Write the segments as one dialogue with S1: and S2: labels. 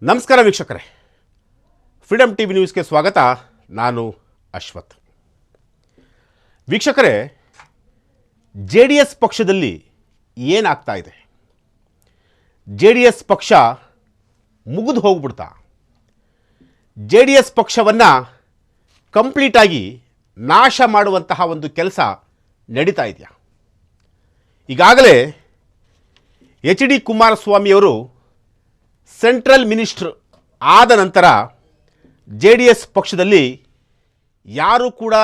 S1: ನಮಸ್ಕಾರ ವೀಕ್ಷಕರೇ, freedom TV ನ್ಯೂಸ್ಗೆ ಸ್ವಾಗತ. ನಾನು ಅಶ್ವಥ್. ವೀಕ್ಷಕರೇ, JDS ಪಕ್ಷದಲ್ಲಿ ಏನಾಗ್ತಾ ಇದೆ? JDS ಪಕ್ಷ ಮುಗಿದು ಹೋಗ್ಬಿಡ್ತಾ? JDS ಪಕ್ಷವನ್ನು ಕಂಪ್ಲೀಟಾಗಿ ನಾಶ ಮಾಡುವಂತಹ ಒಂದು ಕೆಲಸ ನಡೀತಾ ಇದೆಯಾ? ಈಗಾಗಲೇ HD ಕುಮಾರಸ್ವಾಮಿಯವರು ಸೆಂಟ್ರಲ್ ಮಿನಿಸ್ಟರ್ ಆದ ನಂತರ JDS ಪಕ್ಷದಲ್ಲಿ ಯಾರೂ ಕೂಡ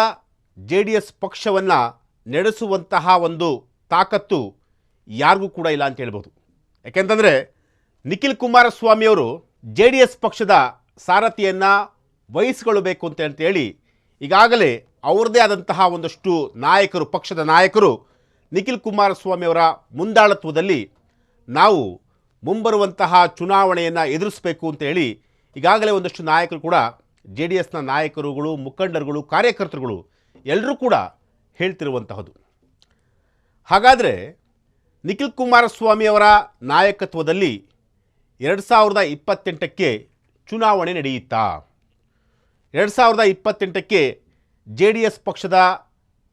S1: JDS ಪಕ್ಷವನ್ನು ನಡೆಸುವಂತಹ ಒಂದು ತಾಕತ್ತು ಯಾರಿಗೂ ಕೂಡ ಇಲ್ಲ ಅಂತ ಹೇಳ್ಬೋದು. ಯಾಕೆಂತಂದರೆ ನಿಖಿಲ್ ಕುಮಾರಸ್ವಾಮಿಯವರು JDS ಪಕ್ಷದ ಸಾರಥಿಯನ್ನು ವಹಿಸಿಕೊಳ್ಳಬೇಕು ಅಂತೇಳಿ ಈಗಾಗಲೇ ಅವ್ರದ್ದೇ ಆದಂತಹ ಒಂದಷ್ಟು ನಾಯಕರು, ಪಕ್ಷದ ನಾಯಕರು ನಿಖಿಲ್ ಕುಮಾರಸ್ವಾಮಿಯವರ ಮುಂದಾಳತ್ವದಲ್ಲಿ ನಾವು ಮುಂಬರುವಂತಹ ಚುನಾವಣೆಯನ್ನು ಎದುರಿಸಬೇಕು ಅಂತೇಳಿ ಈಗಾಗಲೇ ಒಂದಷ್ಟು ನಾಯಕರು ಕೂಡ JDSನ ನಾಯಕರುಗಳು, ಮುಖಂಡರುಗಳು, ಕಾರ್ಯಕರ್ತರುಗಳು ಎಲ್ಲರೂ ಕೂಡ ಹೇಳ್ತಿರುವಂತಹದ್ದು. ಹಾಗಾದರೆ ನಿಖಿಲ್ ಕುಮಾರಸ್ವಾಮಿಯವರ ನಾಯಕತ್ವದಲ್ಲಿ 2028ಕ್ಕೆ ಚುನಾವಣೆ ನಡೆಯುತ್ತಾ? 2028ಕ್ಕೆ JDS ಪಕ್ಷದ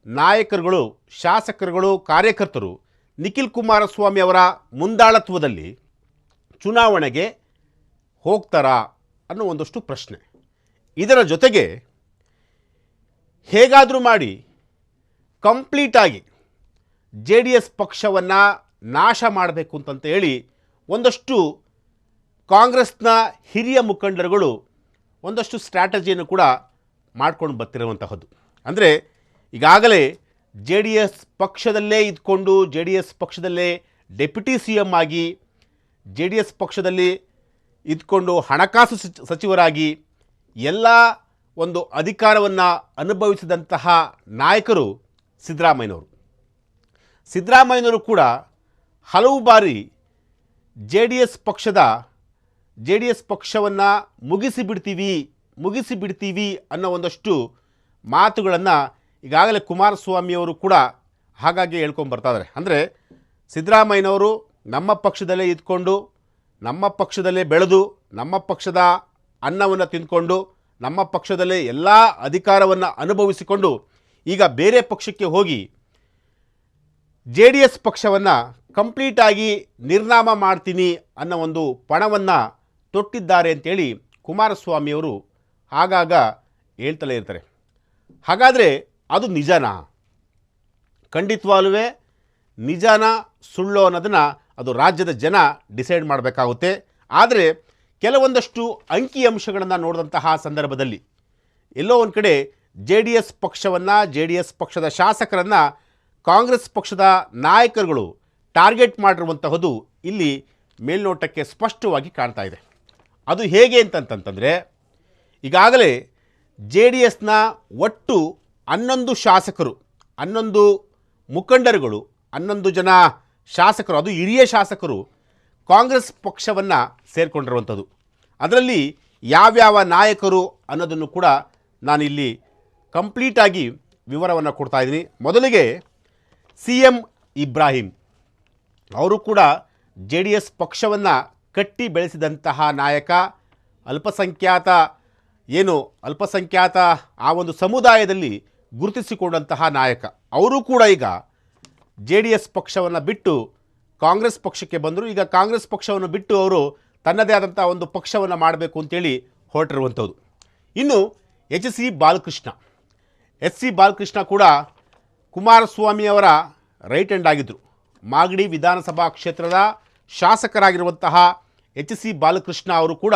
S1: ನಾಯಕರುಗಳು, ಶಾಸಕರುಗಳು, ಕಾರ್ಯಕರ್ತರು ನಿಖಿಲ್ ಕುಮಾರಸ್ವಾಮಿ ಅವರ ಮುಂದಾಳತ್ವದಲ್ಲಿ ಚುನಾವಣೆಗೆ ಹೋಗ್ತಾರಾ ಅನ್ನೋ ಒಂದಷ್ಟು ಪ್ರಶ್ನೆ. ಇದರ ಜೊತೆಗೆ ಹೇಗಾದರೂ ಮಾಡಿ ಕಂಪ್ಲೀಟಾಗಿ JDS ಪಕ್ಷವನ್ನು ನಾಶ ಮಾಡಬೇಕು ಅಂತಂತ ಹೇಳಿ ಒಂದಷ್ಟು ಕಾಂಗ್ರೆಸ್ನ ಹಿರಿಯ ಮುಖಂಡರುಗಳು ಒಂದಷ್ಟು ಸ್ಟ್ರಾಟಜಿಯನ್ನು ಕೂಡ ಮಾಡ್ಕೊಂಡು ಬರ್ತಿರುವಂತಹದ್ದು. ಅಂದರೆ ಈಗಾಗಲೇ JDS ಪಕ್ಷದಲ್ಲೇ ಇದ್ಕೊಂಡು JDS ಪಕ್ಷದಲ್ಲೇ ಡೆಪ್ಯೂಟಿ CM ಆಗಿ, JDS ಪಕ್ಷದಲ್ಲಿ ಇದ್ಕೊಂಡು ಹಣಕಾಸು ಸಚಿವರಾಗಿ ಎಲ್ಲ ಒಂದು ಅಧಿಕಾರವನ್ನು ಅನುಭವಿಸಿದಂತಹ ನಾಯಕರು ಸಿದ್ದರಾಮಯ್ಯನವರು ಕೂಡ ಹಲವು ಬಾರಿ JDS ಪಕ್ಷವನ್ನು ಮುಗಿಸಿಬಿಡ್ತೀವಿ ಅನ್ನೋ ಒಂದಷ್ಟು ಮಾತುಗಳನ್ನು ಈಗಾಗಲೇ ಕುಮಾರಸ್ವಾಮಿಯವರು ಕೂಡ ಹಾಗಾಗಿ ಹೇಳ್ಕೊಂಡು ಬರ್ತಾ ಇದ್ದಾರೆ. ಅಂದರೆ ಸಿದ್ದರಾಮಯ್ಯನವರು ನಮ್ಮ ಪಕ್ಷದಲ್ಲೇ ಇದ್ಕೊಂಡು, ನಮ್ಮ ಪಕ್ಷದಲ್ಲೇ ಬೆಳೆದು, ನಮ್ಮ ಪಕ್ಷದ ಅನ್ನವನ್ನು ತಿಂದ್ಕೊಂಡು, ನಮ್ಮ ಪಕ್ಷದಲ್ಲೇ ಎಲ್ಲ ಅಧಿಕಾರವನ್ನು ಅನುಭವಿಸಿಕೊಂಡು ಈಗ ಬೇರೆ ಪಕ್ಷಕ್ಕೆ ಹೋಗಿ JDS ಪಕ್ಷವನ್ನು ಕಂಪ್ಲೀಟಾಗಿ ನಿರ್ನಾಮ ಮಾಡ್ತೀನಿ ಅನ್ನೋ ಒಂದು ಪಣವನ್ನು ತೊಟ್ಟಿದ್ದಾರೆ ಅಂತೇಳಿ ಕುಮಾರಸ್ವಾಮಿಯವರು ಆಗಾಗ ಹೇಳ್ತಲೇ ಇರ್ತಾರೆ. ಹಾಗಾದರೆ ಅದು ನಿಜನಾ? ಖಂಡಿತವಾಗ್ಲೂ ನಿಜನಾ ಸುಳ್ಳು ಅನ್ನೋದನ್ನು ಅದು ರಾಜ್ಯದ ಜನ ಡಿಸೈಡ್ ಮಾಡಬೇಕಾಗುತ್ತೆ. ಆದರೆ ಕೆಲವೊಂದಷ್ಟು ಅಂಕಿಅಂಶಗಳನ್ನು ನೋಡಿದಂತಹ ಸಂದರ್ಭದಲ್ಲಿ ಎಲ್ಲೋ ಒಂದು ಕಡೆ JDS ಪಕ್ಷವನ್ನು, JDS ಪಕ್ಷದ ಶಾಸಕರನ್ನು ಕಾಂಗ್ರೆಸ್ ಪಕ್ಷದ ನಾಯಕರುಗಳು ಟಾರ್ಗೆಟ್ ಮಾಡಿರುವಂತಹದ್ದು ಇಲ್ಲಿ ಮೇಲ್ನೋಟಕ್ಕೆ ಸ್ಪಷ್ಟವಾಗಿ ಕಾಣ್ತಾ ಇದೆ. ಅದು ಹೇಗೆ ಅಂತಂತಂದರೆ, ಈಗಾಗಲೇ JDSನ ಒಟ್ಟು 11 ಶಾಸಕರು, 11 ಮುಖಂಡರುಗಳು, 11 ಜನ ಶಾಸಕರು, ಅದು ಹಿರಿಯ ಶಾಸಕರು ಕಾಂಗ್ರೆಸ್ ಪಕ್ಷವನ್ನು ಸೇರಿಕೊಂಡಿರುವಂಥದ್ದು. ಅದರಲ್ಲಿ ಯಾವ್ಯಾವ ನಾಯಕರು ಅನ್ನೋದನ್ನು ಕೂಡ ನಾನಿಲ್ಲಿ ಕಂಪ್ಲೀಟಾಗಿ ವಿವರವನ್ನು ಕೊಡ್ತಾ ಇದ್ದೀನಿ. ಮೊದಲಿಗೆ CM ಇಬ್ರಾಹಿಂ ಅವರು ಕೂಡ JDS ಪಕ್ಷವನ್ನು ಕಟ್ಟಿ ಬೆಳೆಸಿದಂತಹ ನಾಯಕ. ಅಲ್ಪಸಂಖ್ಯಾತ ಆ ಒಂದು ಸಮುದಾಯದಲ್ಲಿ ಗುರುತಿಸಿಕೊಂಡಂತಹ ನಾಯಕ. ಅವರು ಕೂಡ ಈಗ JDS ಪಕ್ಷವನ್ನು ಬಿಟ್ಟು ಕಾಂಗ್ರೆಸ್ ಪಕ್ಷಕ್ಕೆ ಬಂದರು. ಈಗ ಕಾಂಗ್ರೆಸ್ ಪಕ್ಷವನ್ನು ಬಿಟ್ಟು ಅವರು ತನ್ನದೇ ಆದಂಥ ಒಂದು ಪಕ್ಷವನ್ನು ಮಾಡಬೇಕು ಅಂತೇಳಿ ಹೊರಟಿರುವಂಥದ್ದು. ಇನ್ನು SC ಬಾಲಕೃಷ್ಣ ಕೂಡ ಕುಮಾರಸ್ವಾಮಿಯವರ ರೈಟ್ ಹ್ಯಾಂಡ್ ಆಗಿದ್ದರು. ಮಾಗಡಿ ವಿಧಾನಸಭಾ ಕ್ಷೇತ್ರದ ಶಾಸಕರಾಗಿರುವಂತಹ SC ಬಾಲಕೃಷ್ಣ ಅವರು ಕೂಡ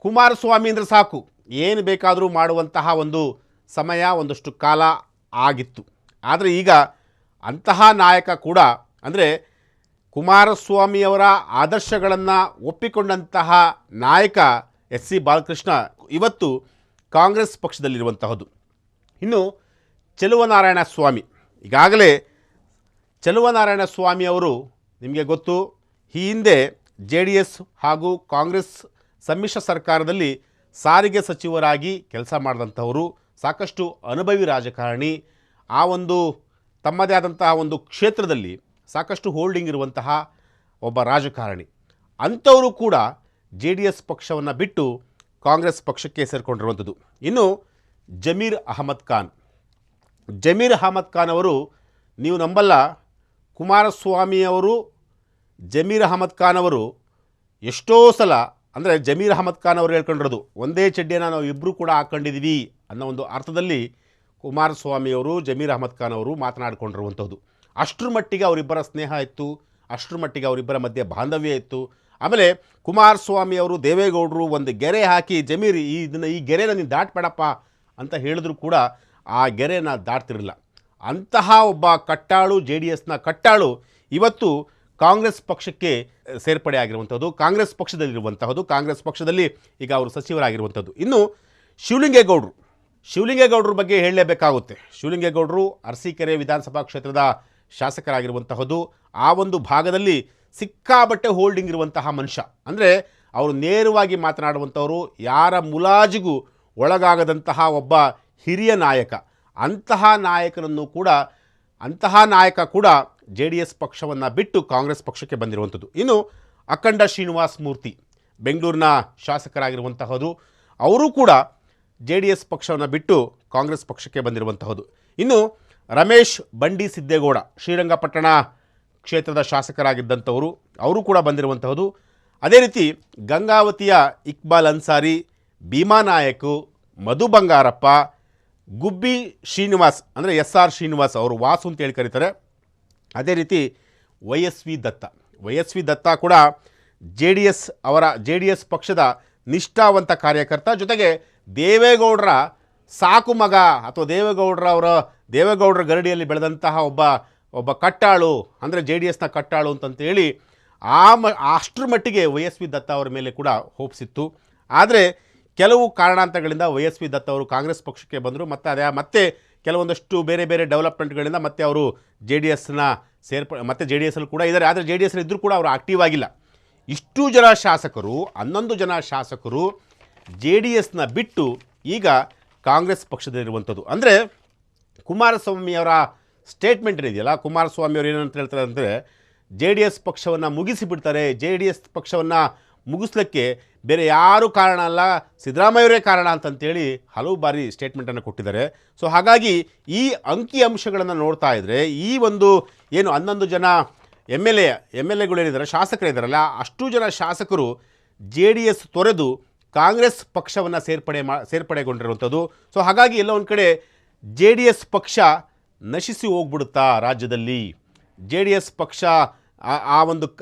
S1: ಕುಮಾರಸ್ವಾಮಿ ಅಂದರೆ ಸಾಕು, ಏನು ಬೇಕಾದರೂ ಮಾಡುವಂತಹ ಒಂದು ಸಮಯ, ಒಂದಷ್ಟು ಕಾಲ ಆಗಿತ್ತು. ಆದರೆ ಈಗ ಅಂತಹ ನಾಯಕ ಕೂಡ, ಅಂದರೆ ಕುಮಾರಸ್ವಾಮಿಯವರ ಆದರ್ಶಗಳನ್ನು ಒಪ್ಪಿಕೊಂಡಂತಹ ನಾಯಕ SC ಬಾಲಕೃಷ್ಣ ಇವತ್ತು ಕಾಂಗ್ರೆಸ್ ಪಕ್ಷದಲ್ಲಿರುವಂತಹದ್ದು. ಇನ್ನು ಚೆಲುವನಾರಾಯಣ ಸ್ವಾಮಿ, ಈಗಾಗಲೇ ಚೆಲುವನಾರಾಯಣ ಸ್ವಾಮಿ ಅವರು ನಿಮಗೆ ಗೊತ್ತು, ಈ ಹಿಂದೆ JDS ಹಾಗೂ ಕಾಂಗ್ರೆಸ್ ಸಮ್ಮಿಶ್ರ ಸರ್ಕಾರದಲ್ಲಿ ಸಾರಿಗೆ ಸಚಿವರಾಗಿ ಕೆಲಸ ಮಾಡಿದಂಥವರು, ಸಾಕಷ್ಟು ಅನುಭವಿ ರಾಜಕಾರಣಿ. ಆ ಒಂದು ತಮ್ಮದೇ ಆದಂತಹ ಒಂದು ಕ್ಷೇತ್ರದಲ್ಲಿ ಸಾಕಷ್ಟು ಹೋಲ್ಡಿಂಗ್ ಇರುವಂತಹ ಒಬ್ಬ ರಾಜಕಾರಣಿ. ಅಂಥವರು ಕೂಡ JDS ಪಕ್ಷವನ್ನು ಬಿಟ್ಟು ಕಾಂಗ್ರೆಸ್ ಪಕ್ಷಕ್ಕೆ ಸೇರಿಕೊಂಡಿರುವಂಥದ್ದು. ಇನ್ನು ಜಮೀರ್ ಅಹಮದ್ ಖಾನ್ ಅವರು, ನೀವು ನಂಬಲ್ಲ, ಕುಮಾರಸ್ವಾಮಿಯವರು ಜಮೀರ್ ಅಹಮದ್ ಖಾನ್ ಅವರು ಎಷ್ಟೋ ಸಲ, ಅಂದರೆ ಜಮೀರ್ ಅಹಮದ್ ಖಾನ್ ಅವರು ಹೇಳ್ಕೊಂಡಿರೋದು, ಒಂದೇ ಚಡ್ಡಿಯನ್ನು ನಾವು ಇಬ್ಬರು ಕೂಡ ಹಾಕ್ಕೊಂಡಿದ್ದೀವಿ ಅನ್ನೋ ಒಂದು ಅರ್ಥದಲ್ಲಿ ಕುಮಾರಸ್ವಾಮಿಯವರು ಜಮೀರ್ ಅಹಮದ್ ಖಾನ್ ಅವರು ಮಾತನಾಡಿಕೊಂಡಿರುವಂಥದ್ದು. ಅಷ್ಟರ ಮಟ್ಟಿಗೆ ಅವರಿಬ್ಬರ ಸ್ನೇಹ ಇತ್ತು, ಅಷ್ಟರ ಮಟ್ಟಿಗೆ ಅವರಿಬ್ಬರ ಮಧ್ಯೆ ಬಾಂಧವ್ಯ ಇತ್ತು. ಆಮೇಲೆ ಕುಮಾರಸ್ವಾಮಿ ಅವರು ದೇವೇಗೌಡರು ಒಂದು ಗೆರೆ ಹಾಕಿ, ಜಮೀರ್ ಈ ಗೆರೆನ ನೀನು ದಾಟಬೇಡಪ್ಪ ಅಂತ ಹೇಳಿದ್ರು ಕೂಡ ಆ ಗೆರೆನ ದಾಟ್ತಿರಲಿಲ್ಲ. ಅಂತಹ ಒಬ್ಬ ಕಟ್ಟಾಳು, JDSನ ಕಟ್ಟಾಳು ಇವತ್ತು ಕಾಂಗ್ರೆಸ್ ಪಕ್ಷಕ್ಕೆ ಸೇರ್ಪಡೆ ಆಗಿರುವಂಥದ್ದು, ಕಾಂಗ್ರೆಸ್ ಪಕ್ಷದಲ್ಲಿರುವಂತಹದ್ದು, ಕಾಂಗ್ರೆಸ್ ಪಕ್ಷದಲ್ಲಿ ಈಗ ಅವರು ಸಚಿವರಾಗಿರುವಂಥದ್ದು. ಇನ್ನು ಶಿವಲಿಂಗೇಗೌಡರ ಬಗ್ಗೆ ಹೇಳಲೇಬೇಕಾಗುತ್ತೆ. ಶಿವಲಿಂಗೇಗೌಡರು ಅರಸೀಕೆರೆ ವಿಧಾನಸಭಾ ಕ್ಷೇತ್ರದ ಶಾಸಕರಾಗಿರುವಂತಹದ್ದು. ಆ ಒಂದು ಭಾಗದಲ್ಲಿ ಸಿಕ್ಕಾಬಟ್ಟೆ ಹೋಲ್ಡಿಂಗ್ ಇರುವಂತಹ ಮನುಷ್ಯ. ಅಂದರೆ ಅವರು ನೇರವಾಗಿ ಮಾತನಾಡುವಂಥವರು, ಯಾರ ಮುಲಾಜಿಗೂ ಒಳಗಾಗದಂತಹ ಒಬ್ಬ ಹಿರಿಯ ನಾಯಕ. ಅಂತಹ ನಾಯಕ ಕೂಡ JDS ಪಕ್ಷವನ್ನು ಬಿಟ್ಟು ಕಾಂಗ್ರೆಸ್ ಪಕ್ಷಕ್ಕೆ ಬಂದಿರುವಂಥದ್ದು. ಇನ್ನು ಅಖಂಡ ಶ್ರೀನಿವಾಸ ಮೂರ್ತಿ ಬೆಂಗಳೂರಿನ ಶಾಸಕರಾಗಿರುವಂತಹದ್ದು, ಅವರು ಕೂಡ JDS ಪಕ್ಷವನ್ನು ಬಿಟ್ಟು ಕಾಂಗ್ರೆಸ್ ಪಕ್ಷಕ್ಕೆ ಬಂದಿರುವಂತಹದ್ದು. ಇನ್ನು ರಮೇಶ್ ಬಂಡಿ ಸಿದ್ದೇಗೌಡ ಶ್ರೀರಂಗಪಟ್ಟಣ ಕ್ಷೇತ್ರದ ಶಾಸಕರಾಗಿದ್ದಂಥವರು, ಅವರು ಕೂಡ ಬಂದಿರುವಂತಹದ್ದು. ಅದೇ ರೀತಿ ಗಂಗಾವತಿಯ ಇಕ್ಬಾಲ್ ಅನ್ಸಾರಿ, ಭೀಮಾ ನಾಯಕ್, ಮಧು ಬಂಗಾರಪ್ಪ, ಗುಬ್ಬಿ ಶ್ರೀನಿವಾಸ್ ಅಂದರೆ SR ಶ್ರೀನಿವಾಸ್, ಅವರು ವಾಸು ಅಂತ ಹೇಳಿ ಕರೀತಾರೆ. ಅದೇ ರೀತಿ ವೈ ಎಸ್ ವಿ ದತ್ತ ಕೂಡ JDS ಪಕ್ಷದ ನಿಷ್ಠಾವಂತ ಕಾರ್ಯಕರ್ತ, ಜೊತೆಗೆ ದೇವೇಗೌಡರ ಸಾಕು ಮಗ ಅಥವಾ ದೇವೇಗೌಡರ ಗರಡಿಯಲ್ಲಿ ಬೆಳೆದಂತಹ ಒಬ್ಬ ಕಟ್ಟಾಳು, ಅಂದರೆ JDSನ ಕಟ್ಟಾಳು ಅಂತಂತೇಳಿ ಅಷ್ಟರ ಮಟ್ಟಿಗೆ ವೈ.ಎಸ್.ವಿ. ದತ್ತ ಅವರ ಮೇಲೆ ಕೂಡ ಹೋಪ್ಸ್ ಇತ್ತು. ಆದರೆ ಕೆಲವು ಕಾರಣಾಂತರಗಳಿಂದ ವೈ.ಎಸ್.ವಿ. ದತ್ತ ಅವರು ಕಾಂಗ್ರೆಸ್ ಪಕ್ಷಕ್ಕೆ ಬಂದರು. ಮತ್ತೆ ಕೆಲವೊಂದಷ್ಟು ಬೇರೆ ಬೇರೆ ಡೆವಲಪ್ಮೆಂಟ್ಗಳಿಂದ ಮತ್ತೆ ಅವರು JDSನ ಮತ್ತೆ JDSಲ್ಲಿ ಕೂಡ ಇದ್ದಾರೆ. ಆದರೆ JDSಲ್ಲಿ ಇದ್ದರೂ ಕೂಡ ಅವರು ಆಕ್ಟಿವ್ ಆಗಿಲ್ಲ. ಇಷ್ಟು ಜನ ಶಾಸಕರು 11 ಜನ ಶಾಸಕರು JDSನ ಬಿಟ್ಟು ಈಗ ಕಾಂಗ್ರೆಸ್ ಪಕ್ಷದಲ್ಲಿರುವಂಥದ್ದು. ಅಂದರೆ ಕುಮಾರಸ್ವಾಮಿಯವರ ಸ್ಟೇಟ್ಮೆಂಟ್ ಇದೆಯಲ್ಲ, ಕುಮಾರಸ್ವಾಮಿಯವರು ಏನಂತ ಹೇಳ್ತಾರೆ ಅಂದರೆ JDS ಪಕ್ಷವನ್ನು ಮುಗಿಸಿಬಿಡ್ತಾರೆ, JDS ಪಕ್ಷವನ್ನು ಮುಗಿಸ್ಲಿಕ್ಕೆ ಬೇರೆ ಯಾರೂ ಕಾರಣ ಅಲ್ಲ, ಸಿದ್ದರಾಮಯ್ಯವರೇ ಕಾರಣ ಅಂತಂತೇಳಿ ಹಲವು ಬಾರಿ ಸ್ಟೇಟ್ಮೆಂಟನ್ನು ಕೊಟ್ಟಿದ್ದಾರೆ. ಸೊ ಹಾಗಾಗಿ ಈ ಅಂಕಿ ಅಂಶಗಳನ್ನು ನೋಡ್ತಾ ಇದ್ದರೆ ಈ ಒಂದು ಏನು 11 ಜನ ಎಮ್ ಎಲ್ ಎಗಳಿದ್ದಾರೆ, ಶಾಸಕರಿದ್ದಾರಲ್ಲ, ಅಷ್ಟು ಜನ ಶಾಸಕರು JDS ತೊರೆದು ಕಾಂಗ್ರೆಸ್ ಪಕ್ಷವನ್ನು ಸೇರ್ಪಡೆಗೊಂಡಿರುವಂಥದ್ದು. ಸೊ ಹಾಗಾಗಿ ಎಲ್ಲ ಒಂದು ಕಡೆ JDS ಪಕ್ಷ ನಶಿಸಿ ಹೋಗ್ಬಿಡುತ್ತಾ ರಾಜ್ಯದಲ್ಲಿ, JDS ಪಕ್ಷ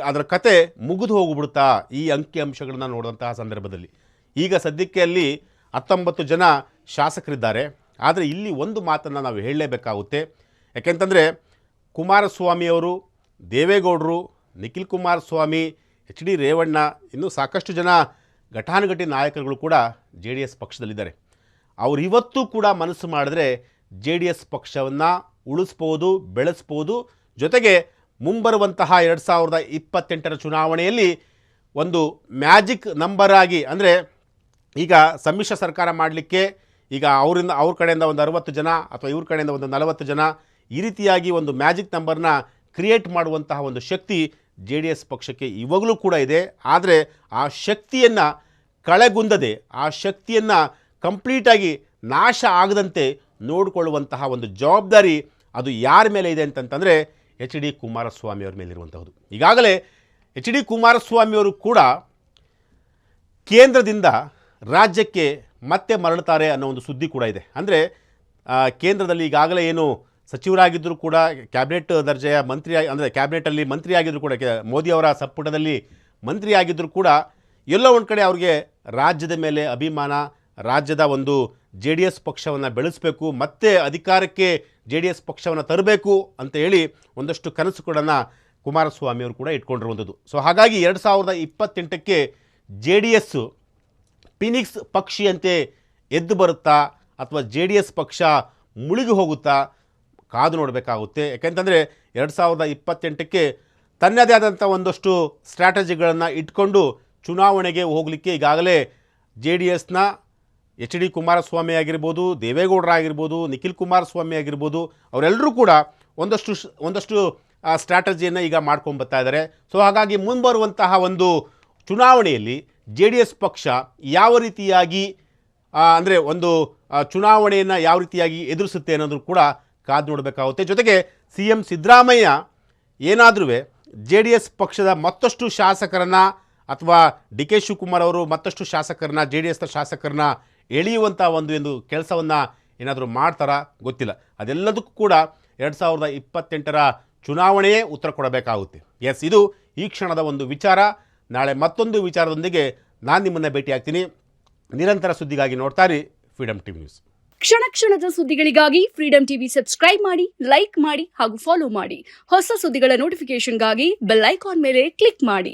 S1: ಅದರ ಕತೆ ಮುಗಿದು ಹೋಗ್ಬಿಡುತ್ತಾ ಈ ಅಂಕಿ ಅಂಶಗಳನ್ನು ನೋಡುವಂತಹ ಸಂದರ್ಭದಲ್ಲಿ. ಈಗ ಸದ್ಯಕ್ಕೆ ಅಲ್ಲಿ 19 ಜನ ಶಾಸಕರಿದ್ದಾರೆ. ಆದರೆ ಇಲ್ಲಿ ಒಂದು ಮಾತನ್ನು ನಾವು ಹೇಳಲೇಬೇಕಾಗುತ್ತೆ. ಯಾಕೆಂತಂದರೆ ಕುಮಾರಸ್ವಾಮಿಯವರು, ದೇವೇಗೌಡರು, ನಿಖಿಲ್ ಕುಮಾರಸ್ವಾಮಿ, HD ರೇವಣ್ಣ, ಇನ್ನೂ ಸಾಕಷ್ಟು ಜನ ಘಟಾನುಘಟಿ ನಾಯಕರುಗಳು ಕೂಡ JDS ಪಕ್ಷದಲ್ಲಿದ್ದಾರೆ. ಅವರು ಇವತ್ತು ಕೂಡ ಮನಸ್ಸು ಮಾಡಿದ್ರೆ JDS ಪಕ್ಷವನ್ನು ಉಳಿಸ್ಬೋದು, ಬೆಳೆಸ್ಬೋದು. ಜೊತೆಗೆ ಮುಂಬರುವಂತಹ 2028ರ ಚುನಾವಣೆಯಲ್ಲಿ ಒಂದು ಮ್ಯಾಜಿಕ್ ನಂಬರ್ ಆಗಿ, ಅಂದರೆ ಈಗ ಸಮ್ಮಿಶ್ರ ಸರ್ಕಾರ ಮಾಡಲಿಕ್ಕೆ ಈಗ ಅವ್ರ ಕಡೆಯಿಂದ ಒಂದು 60 ಜನ ಅಥವಾ ಇವ್ರ ಕಡೆಯಿಂದ ಒಂದು 40 ಜನ, ಈ ರೀತಿಯಾಗಿ ಒಂದು ಮ್ಯಾಜಿಕ್ ನಂಬರ್ನ ಕ್ರಿಯೇಟ್ ಮಾಡುವಂತಹ ಒಂದು ಶಕ್ತಿ JDS ಪಕ್ಷಕ್ಕೆ ಇವಾಗಲೂ ಕೂಡ ಇದೆ. ಆದರೆ ಆ ಶಕ್ತಿಯನ್ನು ಕಳೆಗುಂದದೆ, ಆ ಶಕ್ತಿಯನ್ನು ಕಂಪ್ಲೀಟಾಗಿ ನಾಶ ಆಗದಂತೆ ನೋಡಿಕೊಳ್ಳುವಂತಹ ಒಂದು ಜವಾಬ್ದಾರಿ ಅದು ಯಾರ ಮೇಲೆ ಇದೆ ಅಂತಂತಂದರೆ HD ಕುಮಾರಸ್ವಾಮಿಯವ್ರ ಮೇಲಿರುವಂಥದ್ದು. ಈಗಾಗಲೇ HD ಕುಮಾರಸ್ವಾಮಿಯವರು ಕೂಡ ಕೇಂದ್ರದಿಂದ ರಾಜ್ಯಕ್ಕೆ ಮತ್ತೆ ಮರಳುತ್ತಾರೆ ಅನ್ನೋ ಒಂದು ಸುದ್ದಿ ಕೂಡ ಇದೆ. ಅಂದರೆ ಕೇಂದ್ರದಲ್ಲಿ ಈಗಾಗಲೇ ಏನು ಸಚಿವರಾಗಿದ್ದರೂ ಕೂಡ, ಕ್ಯಾಬಿನೆಟ್ ದರ್ಜೆಯ ಮಂತ್ರಿ, ಅಂದರೆ ಕ್ಯಾಬಿನೆಟಲ್ಲಿ ಮಂತ್ರಿ ಆಗಿದ್ದರೂ ಕೂಡ, ಮೋದಿಯವರ ಸಂಪುಟದಲ್ಲಿ ಮಂತ್ರಿ ಆಗಿದ್ದರೂ ಕೂಡ ಎಲ್ಲೋ ಒಂದು ಕಡೆ ಅವ್ರಿಗೆ ರಾಜ್ಯದ ಮೇಲೆ ಅಭಿಮಾನ, ರಾಜ್ಯದ ಒಂದು JDS ಪಕ್ಷವನ್ನು ಬೆಳೆಸಬೇಕು, ಮತ್ತೆ ಅಧಿಕಾರಕ್ಕೆ JDS ಪಕ್ಷವನ್ನು ತರಬೇಕು ಅಂತ ಹೇಳಿ ಒಂದಷ್ಟು ಕನಸುಗಳನ್ನು ಕುಮಾರಸ್ವಾಮಿಯವರು ಕೂಡ ಇಟ್ಕೊಂಡಿರುವಂಥದ್ದು. ಸೊ ಹಾಗಾಗಿ 2028ಕ್ಕೆ JDS ಫಿನಿಕ್ಸ್ ಪಕ್ಷಿಯಂತೆ ಎದ್ದು ಬರುತ್ತಾ ಅಥವಾ JDS ಪಕ್ಷ ಮುಳುಗಿ ಹೋಗುತ್ತಾ ಕಾದು ನೋಡಬೇಕಾಗುತ್ತೆ. ಯಾಕೆಂತಂದರೆ 2028ಕ್ಕೆ ತನ್ನದೇ ಆದಂಥ ಒಂದಷ್ಟು ಸ್ಟ್ರಾಟಜಿಗಳನ್ನು ಇಟ್ಕೊಂಡು ಚುನಾವಣೆಗೆ ಹೋಗಲಿಕ್ಕೆ ಈಗಾಗಲೇ JDSನ HD ಕುಮಾರಸ್ವಾಮಿ ಆಗಿರ್ಬೋದು, ದೇವೇಗೌಡರಾಗಿರ್ಬೋದು, ನಿಖಿಲ್ ಕುಮಾರಸ್ವಾಮಿ ಆಗಿರ್ಬೋದು, ಅವರೆಲ್ಲರೂ ಕೂಡ ಒಂದಷ್ಟು ಸ್ಟ್ರಾಟಜಿಯನ್ನು ಈಗ ಮಾಡ್ಕೊಂಡು ಬರ್ತಾ ಇದ್ದಾರೆ. ಸೊ ಹಾಗಾಗಿ ಮುಂಬರುವಂತಹ ಒಂದು ಚುನಾವಣೆಯಲ್ಲಿ JDS ಪಕ್ಷ ಯಾವ ರೀತಿಯಾಗಿ ಅಂದರೆ ಒಂದು ಚುನಾವಣೆಯನ್ನು ಯಾವ ರೀತಿಯಾಗಿ ಎದುರಿಸುತ್ತೆ ಅನ್ನೋದು ಕೂಡ ಕಾದು ನೋಡಬೇಕಾಗುತ್ತೆ. ಜೊತೆಗೆ CM ಸಿದ್ದರಾಮಯ್ಯ ಏನಾದರೂ JDS ಪಕ್ಷದ ಮತ್ತಷ್ಟು ಶಾಸಕರನ್ನು ಅಥವಾ DK ಶಿವಕುಮಾರ್ ಅವರು ಮತ್ತಷ್ಟು ಶಾಸಕರನ್ನ JDSನ ಶಾಸಕರನ್ನ ಎಳೆಯುವಂಥ ಒಂದು ಕೆಲಸವನ್ನು ಏನಾದರೂ ಮಾಡ್ತಾರಾ ಗೊತ್ತಿಲ್ಲ. ಅದೆಲ್ಲದಕ್ಕೂ ಕೂಡ 2028ರ ಚುನಾವಣೆಯೇ ಉತ್ತರ ಕೊಡಬೇಕಾಗುತ್ತೆ. ಎಸ್, ಇದು ಈ ಕ್ಷಣದ ಒಂದು ವಿಚಾರ. ನಾಳೆ ಮತ್ತೊಂದು ವಿಚಾರದೊಂದಿಗೆ ನಾನು ನಿಮ್ಮನ್ನು ಭೇಟಿಯಾಗ್ತೀನಿ. ನಿರಂತರ ಸುದ್ದಿಗಾಗಿ ನೋಡ್ತಾರಿ ಫ್ರೀಡಮ್ ಟಿವಿ ನ್ಯೂಸ್.
S2: ಕ್ಷಣ ಕ್ಷಣದ ಸುದ್ದಿಗಳಿಗಾಗಿ ಫ್ರೀಡಮ್ ಟಿವಿ ಸಬ್ಸ್ಕ್ರೈಬ್ ಮಾಡಿ, ಲೈಕ್ ಮಾಡಿ ಹಾಗೂ ಫಾಲೋ ಮಾಡಿ. ಹೊಸ ಸುದ್ದಿಗಳ ನೋಟಿಫಿಕೇಶನ್ಗಾಗಿ ಬೆಲ್ ಐಕಾನ್ ಮೇಲೆ ಕ್ಲಿಕ್ ಮಾಡಿ.